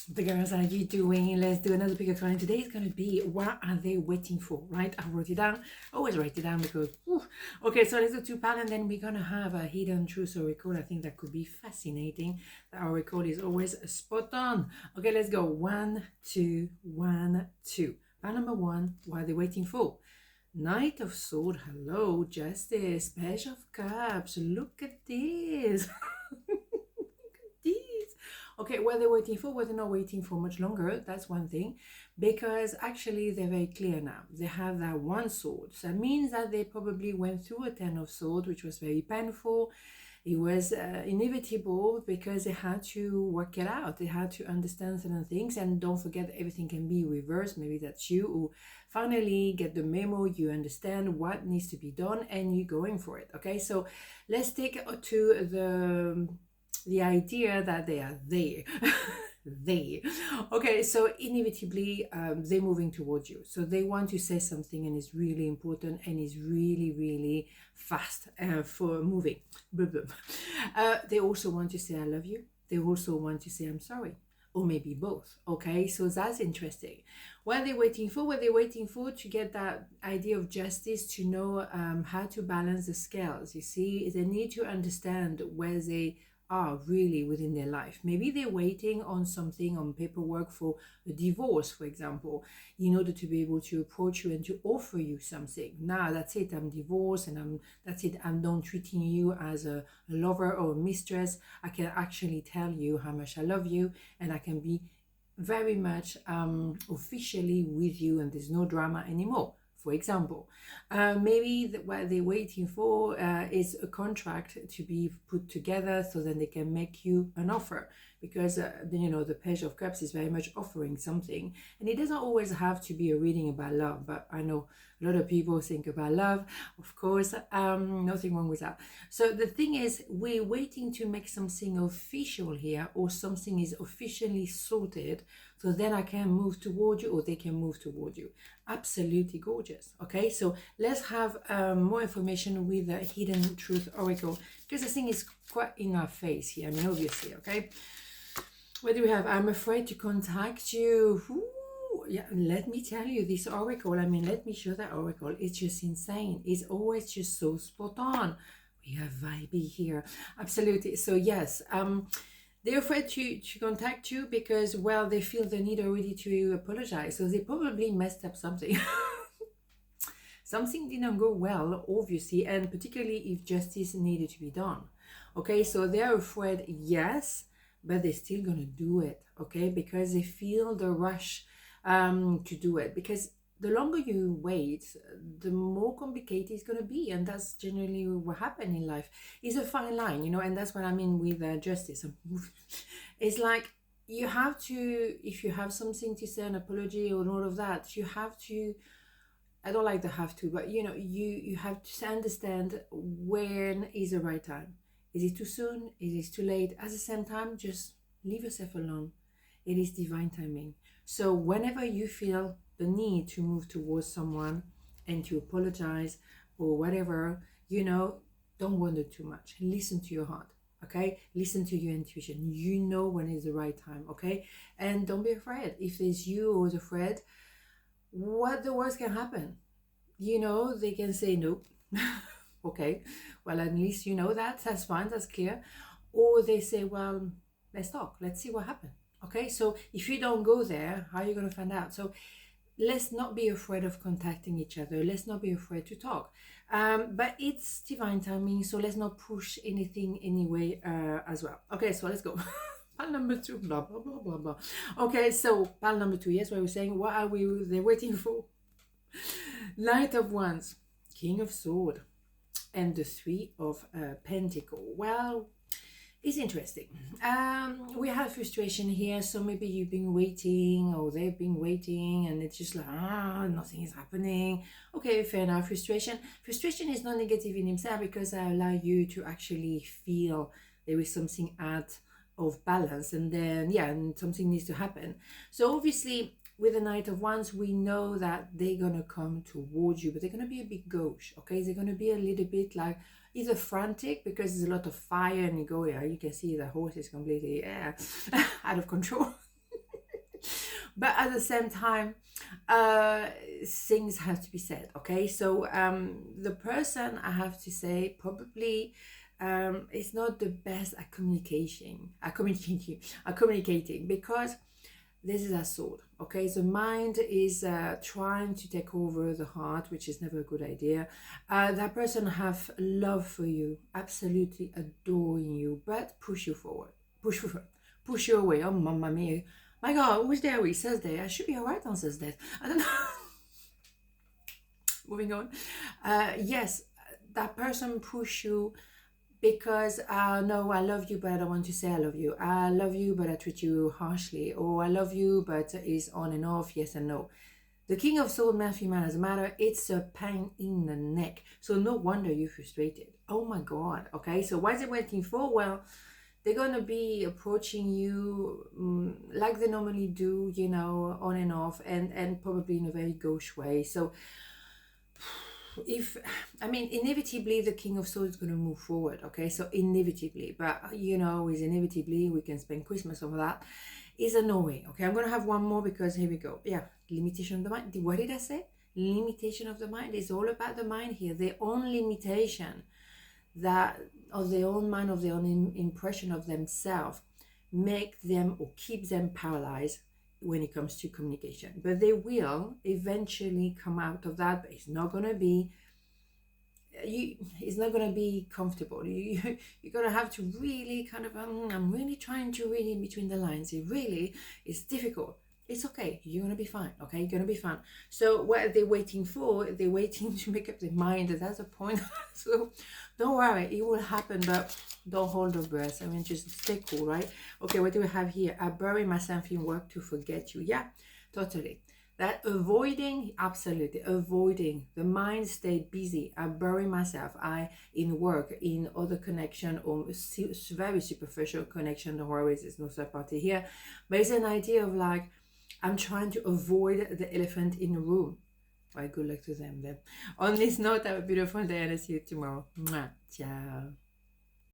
The girls, are you doing? Let's do another pick a client. Today is going to be what are they waiting for, right? I wrote it down. Always write it down because, okay, so let's do two pal and then we're going to have a hidden truth oracle. I think that could be fascinating. The oracle is always spot on. Okay, let's go. 1, 2, 1, 2. Pal number 1, what are they waiting for? Knight of Swords, hello, Justice, Page of Cups, look at this. Okay, what they're waiting for, what they're not waiting for much longer, that's one thing, because actually they're very clear now. They have that one sword. So that means that they probably went through a 10 of swords, which was very painful. It was inevitable because they had to work it out. They had to understand certain things, and don't forget that everything can be reversed. Maybe that's you who finally get the memo, you understand what needs to be done, and you're going for it. Okay, so let's take to the idea that they are there. Okay, so inevitably they're moving towards you, so they want to say something and it's really important and is really fast for moving. They also want to say I love you. They also want to say I'm sorry, or maybe both. Okay, so that's interesting. What they're waiting for, to get that idea of justice, to know how to balance the scales. You see, they need to understand where they are really within their life. Maybe they're waiting on something, on paperwork for a divorce, for example, in order to be able to approach you and to offer you something. Now that's it, I'm divorced, and that's it, I'm not treating you as a lover or a mistress. I can actually tell you how much I love you, and I can be very much officially with you, and there's no drama anymore. For example, maybe what they're waiting for is a contract to be put together, so then they can make you an offer, because the Page of Cups is very much offering something, and it doesn't always have to be a reading about love, but I know a lot of people think about love, of course, nothing wrong with that. So the thing is, we're waiting to make something official here, or something is officially sorted, so then I can move toward you, or they can move toward you. Absolutely gorgeous. Okay, so let's have more information with the Hidden Truth Oracle, because the thing is quite in our face here. I mean, obviously. Okay, what do we have? I'm afraid to contact you. Ooh, yeah, let me tell you, this oracle, I mean, let me show that oracle. It's just insane. It's always just so spot on. We have vibey here. Absolutely. So yes, they're afraid to contact you because, well, they feel the need already to apologize. So they probably messed up something. Something didn't go well, obviously, and particularly if justice needed to be done. Okay, so they're afraid, yes, but they're still going to do it, okay, because they feel the rush to do it. Because the longer you wait, the more complicated it's going to be, and that's generally what happens in life. It's a fine line, and that's what I mean with justice. It's like you have to, if you have something to say, an apology or all of that, you have to, I don't like the have to, but you have to understand when is the right time. Is it too soon? Is it too late? At the same time, just leave yourself alone. It is divine timing. So whenever you feel the need to move towards someone and to apologize or whatever, don't wonder too much. Listen to your heart, okay? Listen to your intuition. You know when is the right time, okay? And don't be afraid. If it's you who's afraid, what the worst can happen? They can say no. Okay, well, at least you know that. That's fine, that's clear. Or they say, well, let's talk. Let's see what happened. Okay, so if you don't go there, how are you going to find out? So let's not be afraid of contacting each other. Let's not be afraid to talk. But it's divine timing, so let's not push anything anyway as well. Okay, so let's go. Pal number 2, blah, blah, blah, blah, blah. Okay, so pal number 2, yes, what we're saying, what are they waiting for? Knight of Wands, King of Sword, and the 3 of Pentacle. Well, it's interesting. We have frustration here, so maybe you've been waiting, or they've been waiting, and it's just like, nothing is happening. Okay, fair enough. Frustration is not negative in itself, because I allow you to actually feel there is something out of balance, and then and something needs to happen. So obviously with the Knight of Wands, we know that they're gonna come towards you, but they're gonna be a bit gauche. Okay, they're gonna be a little bit like either frantic, because there's a lot of fire, and you can see the horse is completely out of control. but at the same time, things have to be said. Okay, so the person, I have to say, probably is not the best at communicating, because this is a sword. Okay, the mind is trying to take over the heart, which is never a good idea. That person have love for you, absolutely adoring you, but push you forward, push you away. Oh, mamma mia, my God, which day are we? Thursday. I should be all right on Thursday. I don't know. Moving on. Yes, that person push you because no, I love you, but I don't want to say I love you. I love you, but I treat you harshly. Or I love you, but it's on and off, yes and no. The King of Swords, man, female, doesn't matter. It's a pain in the neck. So no wonder you're frustrated. Oh my God. Okay, so what is it waiting for? Well, they're going to be approaching you like they normally do, you know, on and off, and probably in a very gauche way. So inevitably the King of Swords is going to move forward. Okay, so inevitably, but you know, is inevitably, we can spend Christmas over that, is annoying. Okay, I'm going to have one more, because here we go. Yeah, limitation of the mind. What did I say? Limitation of the mind. Is all about the mind here, their own limitation, that of their own mind, of their own impression of themselves, make them or keep them paralyzed when it comes to communication. But they will eventually come out of that, but it's not going to be comfortable. You're going to have to really kind of I'm really trying to read in between the lines. It really is difficult. It's okay, you're going to be fine. Okay, you're going to be fine. So what are they waiting for? They're waiting to make up their mind. That's the point. So don't worry, it will happen, but don't hold your breath. I mean, just stay cool, right? Okay, what do we have here? I bury myself in work to forget you. Yeah, totally. That avoiding, absolutely avoiding. The mind stayed busy. I bury myself. In work, in other connection, or very superficial connection. Don't worry, there's no third party here. But it's an idea of like, I'm trying to avoid the elephant in the room. Well, good luck to them then. On this note, have a beautiful day, and I'll see you tomorrow. Mwah. Ciao.